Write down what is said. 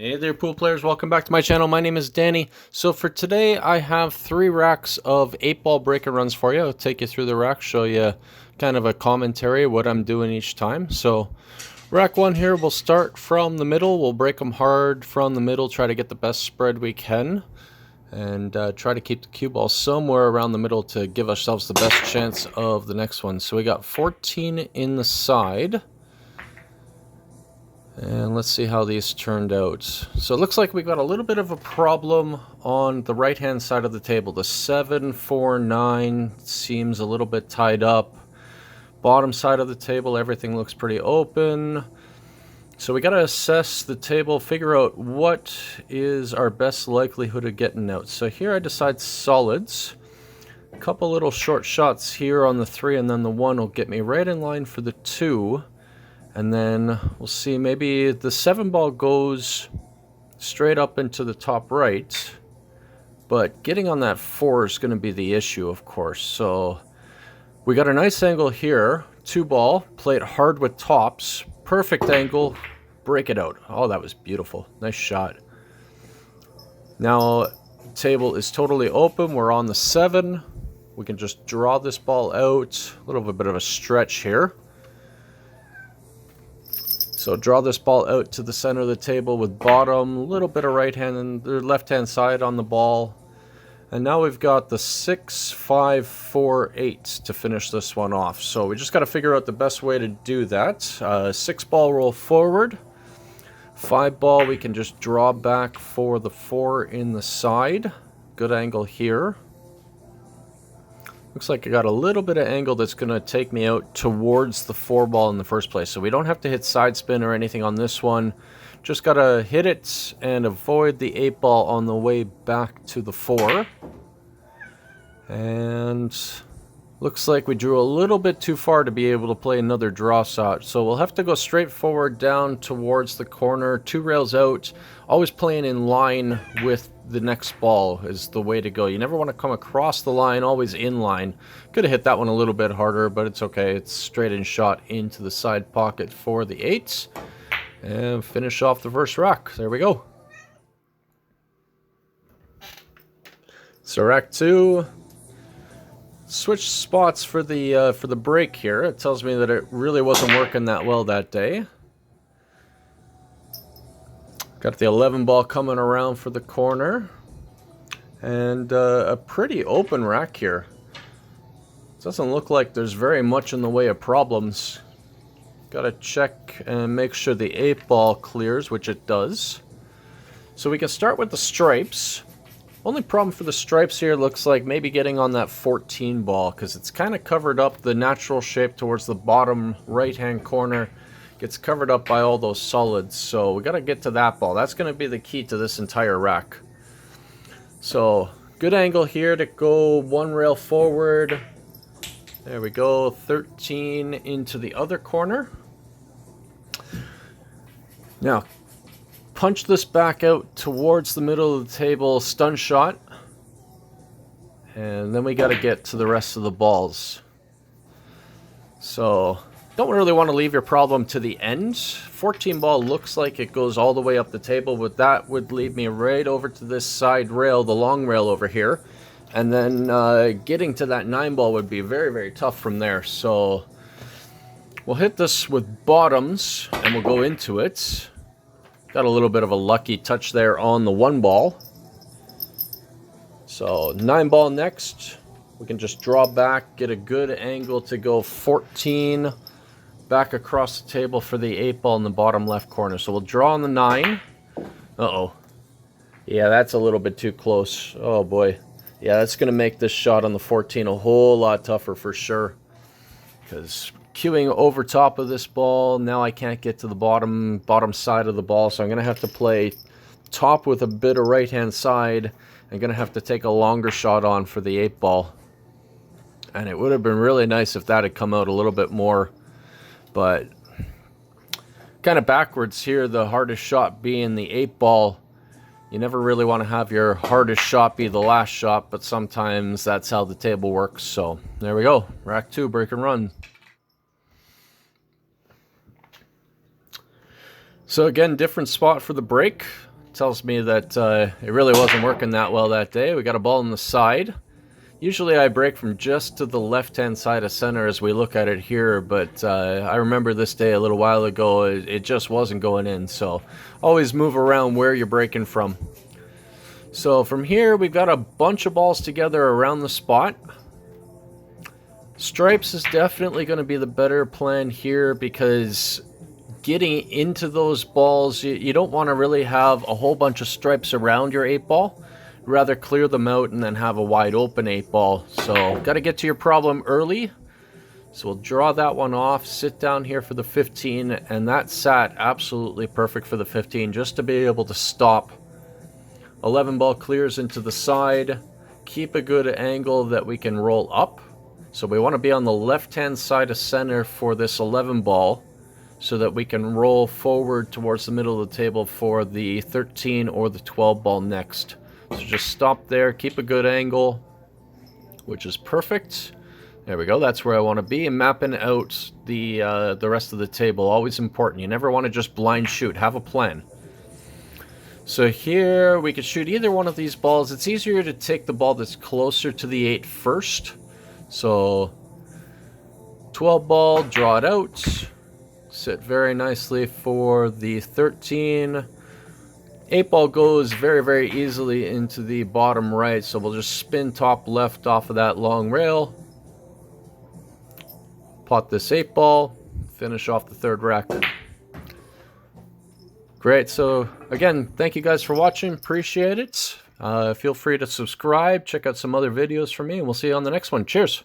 Hey there, pool players. Welcome back to my channel. My name is Danny. So for today, I have 3 racks of 8-ball break and runs for you. I'll take you through the rack, show you kind of a commentary, what I'm doing each time. So rack 1 here, we'll start from the middle. We'll break them hard from the middle, try to get the best spread we can. And try to keep the cue ball somewhere around the middle to give ourselves the best chance of the next one. So we got 14 in the side. And let's see how these turned out. So it looks like we got a little bit of a problem on the right-hand side of the table. The 7, 4, 9 seems a little bit tied up. Bottom side of the table, everything looks pretty open. So we got to assess the table, figure out what is our best likelihood of getting out. So here I decide solids. A couple little short shots here on the 3, and then the 1 will get me right in line for the 2. And then we'll see, maybe the 7 ball goes straight up into the top right, but getting on that 4 is going to be the issue, of course. So we got a nice angle here, 2 ball, play it hard with tops, perfect angle, break it out. Oh, that was beautiful. Nice shot. Now, the table is totally open. We're on the 7. We can just draw this ball out. A little bit of a stretch here. So draw this ball out to the center of the table with bottom, a little bit of right hand and the left hand side on the ball. And now we've got the 6, 5, 4, 8 to finish this one off. So we just got to figure out the best way to do that. 6 ball roll forward. 5 ball we can just draw back for the 4 in the side. Good angle here. Looks like I got a little bit of angle that's going to take me out towards the 4 ball in the first place. So we don't have to hit side spin or anything on this one. Just got to hit it and avoid the 8 ball on the way back to the 4. And looks like we drew a little bit too far to be able to play another draw shot. So we'll have to go straight forward down towards the corner, 2 rails out. Always playing in line with the next ball is the way to go. You never want to come across the line, always in line. Could have hit that one a little bit harder, but it's okay. It's straight in shot into the side pocket for the 8s. And finish off the first rack. There we go. So rack 2. Switch spots for the break here. It tells me that it really wasn't working that well that day. Got the 11 ball coming around for the corner. And a pretty open rack here. Doesn't look like there's very much in the way of problems. Gotta check and make sure the 8 ball clears, which it does. So we can start with the stripes. Only problem for the stripes here looks like maybe getting on that 14 ball, because it's kind of covered up the natural shape towards the bottom right hand corner. Gets covered up by all those solids, so we got to get to that ball. That's going to be the key to this entire rack. So good angle here to go 1 rail forward. There we go, 13 into the other corner. Now punch this back out towards the middle of the table, stun shot. And then we got to get to the rest of the balls. So don't really want to leave your problem to the end. 14 ball looks like it goes all the way up the table, but that would lead me right over to this side rail, the long rail over here. And then getting to that 9 ball would be very, very tough from there. So we'll hit this with bottoms and we'll go into it. Got a little bit of a lucky touch there on the 1 ball. So 9 ball next. We can just draw back, get a good angle to go 14 back across the table for the 8 ball in the bottom left corner. So we'll draw on the 9. Uh-oh. Yeah, that's a little bit too close. Oh boy. Yeah, that's going to make this shot on the 14 a whole lot tougher for sure. Because queuing over top of this ball, now I can't get to the bottom side of the ball. So I'm going to have to play top with a bit of right-hand side. I'm going to have to take a longer shot on for the 8 ball. And it would have been really nice if that had come out a little bit more. But kind of backwards here, the hardest shot being the 8 ball. You never really want to have your hardest shot be the last shot, but sometimes that's how the table works. So there we go. Rack 2, break and run. So again, different spot for the break. tells me that it really wasn't working that well that day. We got a ball on the side. Usually I break from just to the left-hand side of center as we look at it here, but I remember this day a little while ago, it just wasn't going in, so always move around where you're breaking from. So from here, we've got a bunch of balls together around the spot. Stripes is definitely going to be the better plan here because getting into those balls, you don't want to really have a whole bunch of stripes around your 8-ball. Rather clear them out and then have a wide open 8-ball. So got to get to your problem early. So we'll draw that one off, sit down here for the 15, and that sat absolutely perfect for the 15 just to be able to stop. 11 ball clears into the side. Keep a good angle that we can roll up. So we want to be on the left-hand side of center for this 11 ball so that we can roll forward towards the middle of the table for the 13 or the 12 ball next. So just stop there, keep a good angle, which is perfect. There we go, that's where I want to be. And mapping out the rest of the table, always important. You never want to just blind shoot, have a plan. So here we could shoot either one of these balls. It's easier to take the ball that's closer to the 8 first. So 12 ball, draw it out, sit very nicely for the 13. 8-ball goes very, very easily into the bottom right, so we'll just spin top left off of that long rail. Pot this 8-ball, finish off the 3rd rack. Great, so again, thank you guys for watching, appreciate it. Feel free to subscribe, check out some other videos from me, and we'll see you on the next one. Cheers!